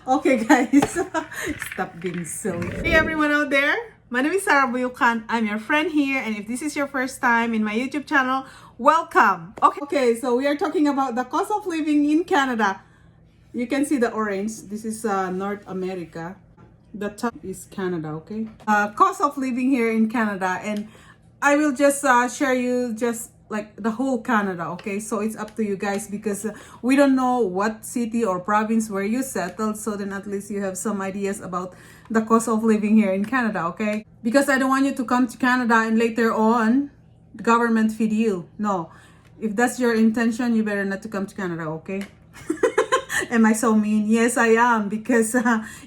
Okay, guys, stop being silly. Hey, everyone out there. My name is Sarah Buyucan. I'm your friend here, and if this is your first time in my YouTube channel, welcome. Okay, so we are talking about the cost of living in Canada. You can see the orange. This is North America. The top is Canada, okay? Cost of living here in Canada, and I will just share you just like the whole Canada, okay? So it's up to you guys because we don't know what city or province where you settled, so then at least you have some ideas about the cost of living here in Canada, okay? Because I don't want you to come to Canada and later on the government feed you. No, if that's your intention, you better not to come to Canada, okay? Am I so mean? Yes, I am, because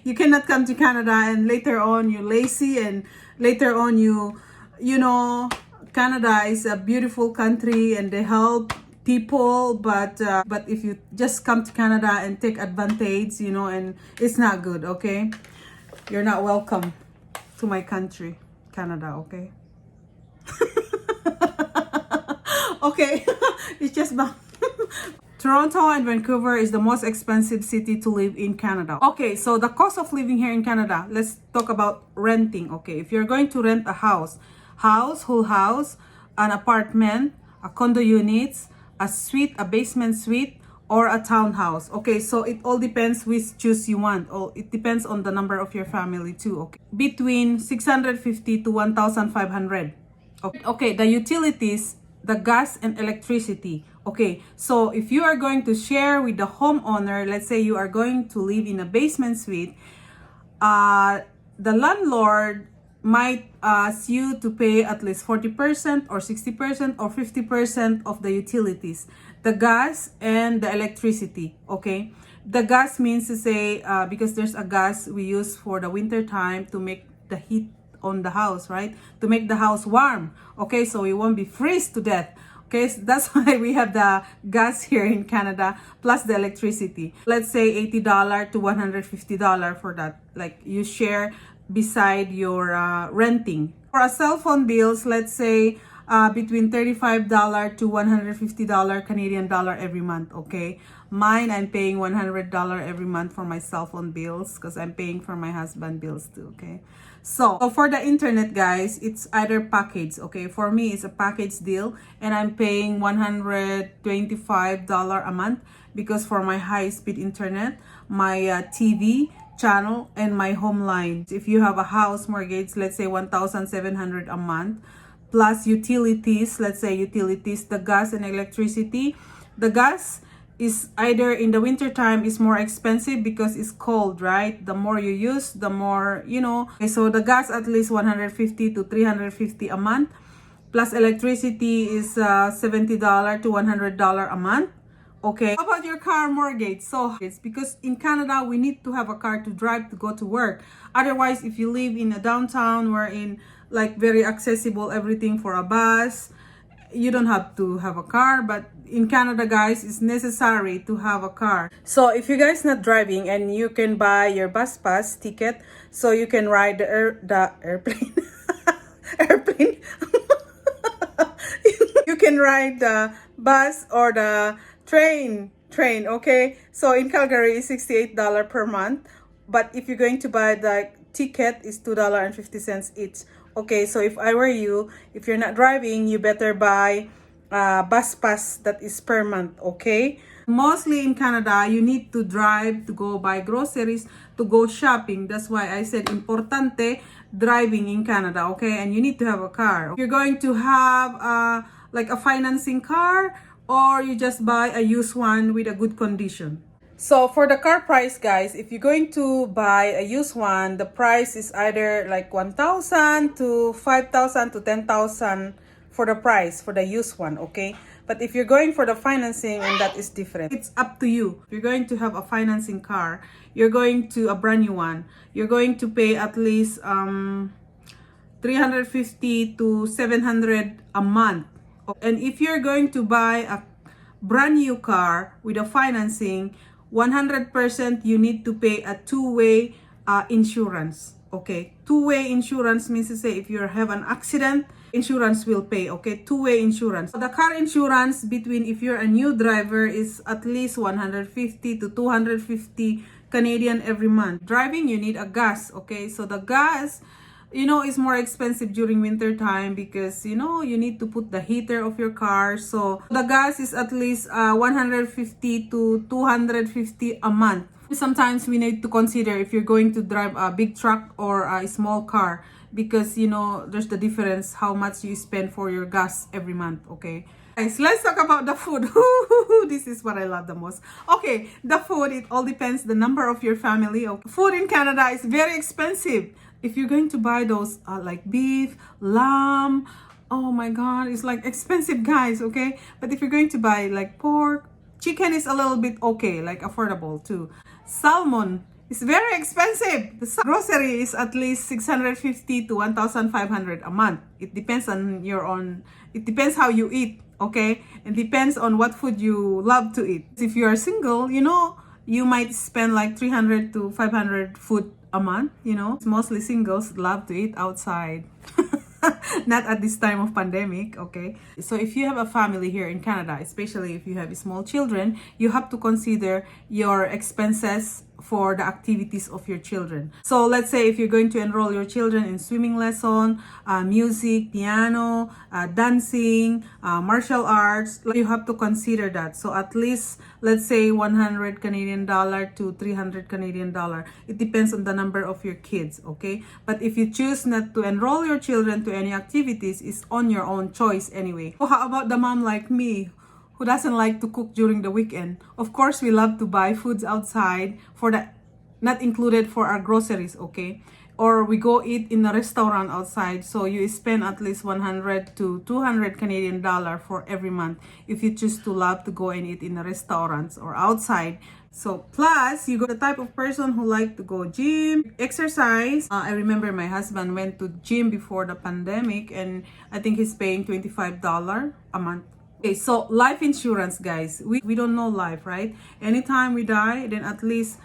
you cannot come to Canada and later on you're lazy, and later on you know, Canada is a beautiful country and they help people, but if you just come to Canada and take advantage, you know, and it's not good, okay? You're not welcome to my country, Canada, okay? Okay, it's just Toronto and Vancouver is the most expensive city to live in Canada. Okay, so the cost of living here in Canada, let's talk about renting. Okay, if you're going to rent a whole house, an apartment, a condo units, a suite, a basement suite, or a townhouse. Okay, so it all depends which choose you want. Or it depends on the number of your family too. Okay, between 650 to 1,500. Okay, the utilities, the gas and electricity. Okay, so if you are going to share with the homeowner, let's say you are going to live in a basement suite, the landlord might ask you to pay at least 40% or 60% or 50% of the utilities, the gas and the electricity. Okay, the gas means to say, because there's a gas we use for the winter time to make the heat on the house, right? To make the house warm. Okay, so we won't be freeze to death. Okay, so that's why we have the gas here in Canada, plus the electricity. Let's say $80 to $150 for that. Like you share beside your renting. For a cell phone bills, let's say between $35 to $150 Canadian dollar every month, okay? Mine, I'm paying $100 every month for my cell phone bills because I'm paying for my husband bills too, okay? So for the internet, guys, it's either package, okay? For me, it's a package deal, and I'm paying $125 a month because for my high-speed internet, my TV channel, and my home line. If you have a house mortgage, let's say $1,700 a month, plus utilities, let's say utilities, the gas and electricity. The gas is either in the winter time is more expensive because it's cold, right? The more you use, the more, you know. Okay, so the gas at least $150 to $350 a month, plus electricity is $70 to $100 a month. Okay, how about your car mortgage? So it's because in Canada we need to have a car to drive to go to work. Otherwise, if you live in a downtown, we're in like very accessible everything for a bus, you don't have to have a car. But in Canada, guys, it's necessary to have a car. So if you guys not driving, and you can buy your bus pass ticket, so you can ride the airplane airplane. You can ride the bus or the train, okay? So in Calgary, it's $68 per month. But if you're going to buy the ticket, it's $2.50 each. Okay, so if I were you, if you're not driving, you better buy bus pass that is per month, okay? Mostly in Canada, you need to drive to go buy groceries, to go shopping. That's why I said importante driving in Canada, okay? And you need to have a car. You're going to have like a financing car, or you just buy a used one with a good condition. So for the car price, guys, if you're going to buy a used one, the price is either like 1,000 to 5,000 to 10,000 for the price for the used one, okay? But if you're going for the financing, and that is different. It's up to you. If you're going to have a financing car, you're going to a brand new one, you're going to pay at least $350 to $700 a month. And if you're going to buy a brand new car with a financing, 100% you need to pay a two-way insurance. Okay, two-way insurance means to say if you have an accident, insurance will pay. Okay, two-way insurance. The car insurance between if you're a new driver is at least 150 to 250 Canadian every month. Driving, you need a gas. Okay, so the gas, is more expensive during winter time because you need to put the heater of your car. So the gas is at least 150 to 250 a month. Sometimes we need to consider if you're going to drive a big truck or a small car because there's the difference how much you spend for your gas every month. Okay, guys, let's talk about the food. This is what I love the most. Okay, the food, it all depends the number of your family. Okay. Food in Canada is very expensive. If you're going to buy those like beef, lamb, oh my god, it's like expensive, guys. Okay, but if you're going to buy like pork, chicken is a little bit okay, like affordable too. Salmon is very expensive. The grocery is at least 650 to 1,500 a month. It depends on it depends how you eat, okay? It depends on what food you love to eat. If you are single, you might spend like 300 to 500 food a month, Mostly singles love to eat outside. Not at this time of pandemic, okay? So if you have a family here in Canada, especially if you have small children, you have to consider your expenses for the activities of your children. So let's say if you're going to enroll your children in swimming lesson, music, piano, dancing, martial arts, you have to consider that. So at least, let's say 100 Canadian dollar to 300 Canadian dollar. It depends on the number of your kids, okay? But if you choose not to enroll your children to any activities, it's on your own choice anyway. So how about the mom like me, who doesn't like to cook during the weekend? Of course, we love to buy foods outside for the not included for our groceries, okay? Or we go eat in a restaurant outside. So you spend at least 100 to 200 Canadian dollar for every month if you choose to love to go and eat in the restaurants or outside. So plus you go the type of person who like to go gym, exercise. I remember my husband went to gym before the pandemic and I think he's paying $25 a month. Okay, so life insurance, guys, we don't know life, right? Anytime we die, then at least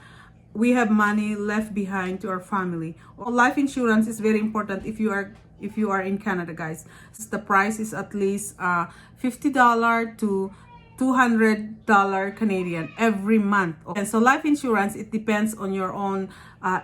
we have money left behind to our family. Life insurance is very important if you are in Canada, guys. The price is at least $50 to $200 Canadian every month. And so life insurance, it depends on your own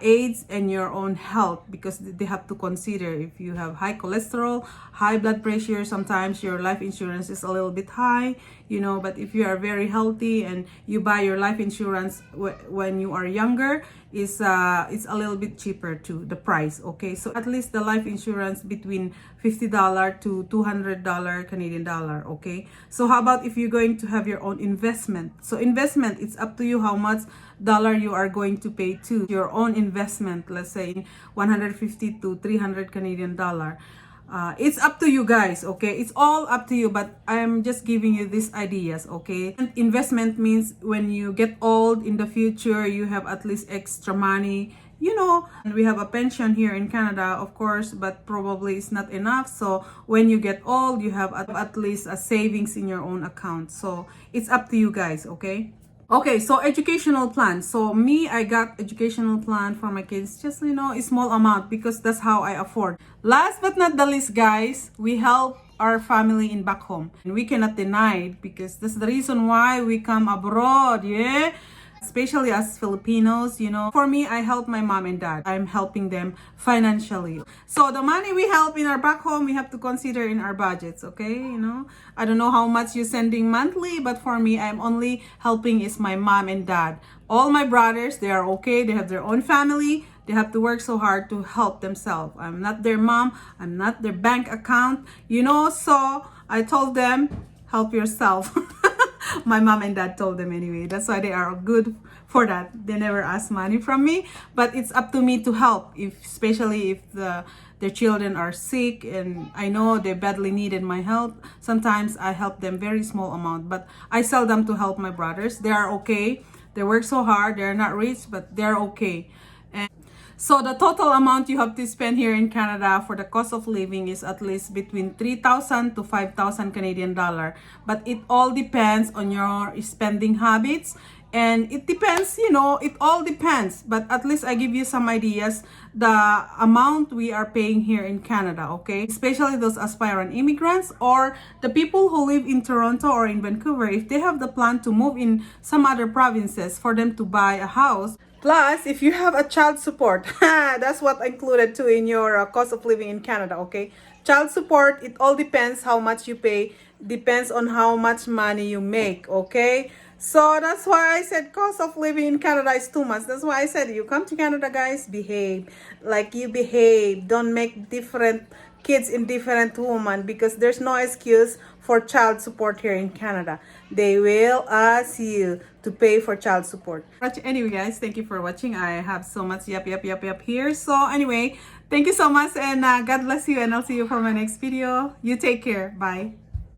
age and your own health because they have to consider if you have high cholesterol, high blood pressure, sometimes your life insurance is a little bit high, but if you are very healthy and you buy your life insurance when you are younger, it's a little bit cheaper too, the price, okay? So at least the life insurance between $50 to $200 Canadian dollar, okay? So how about if you're going to have your own investment? So investment, it's up to you how much dollar you are going to pay to your own investment. Let's say 150 to 300 Canadian dollar. It's up to you guys, okay? It's all up to you, but I'm just giving you these ideas, okay? And investment means when you get old in the future, you have at least extra money, and we have a pension here in Canada, of course, but probably it's not enough. So when you get old, you have at least a savings in your own account. So it's up to you guys, okay? Okay, so educational plan. So me, I got educational plan for my kids, just, a small amount because that's how I afford. Last but not the least, guys, we help our family in back home. And we cannot deny it because that's the reason why we come abroad, yeah? Especially as Filipinos, For me, I help my mom and dad. I'm helping them financially. So the money we help in our back home, we have to consider in our budgets, okay? I don't know how much you're sending monthly, but for me, I'm only helping is my mom and dad. All my brothers, they are okay. They have their own family. They have to work so hard to help themselves. I'm not their mom. I'm not their bank account, So I told them, help yourself. My mom and dad told them anyway. That's why they are good for that. They never ask money from me, but it's up to me to help, especially if their children are sick and I know they badly needed my help. Sometimes I help them very small amount, but I seldom to help my brothers. They are okay. They work so hard. They're not rich, but they're okay. And So the total amount you have to spend here in Canada for the cost of living is at least between 3,000 to 5,000 Canadian dollar. But it all depends on your spending habits. And it depends, you know, it all depends. But at least I give you some ideas, the amount we are paying here in Canada, okay? Especially those aspirant immigrants or the people who live in Toronto or in Vancouver, if they have the plan to move in some other provinces for them to buy a house. Plus, if you have a child support, that's what included too in your cost of living in Canada, okay? Child support, it all depends how much you pay, depends on how much money you make, okay? So that's why I said cost of living in Canada is too much. That's why I said you come to Canada, guys, behave like you behave. Don't make different kids in different women, because there's no excuse for child support here in Canada. They will ask you to pay for child support. Anyway, guys, thank you for watching. I have so much yep here. So anyway, thank you so much, and God bless you, and I'll see you for my next video. You take care. Bye.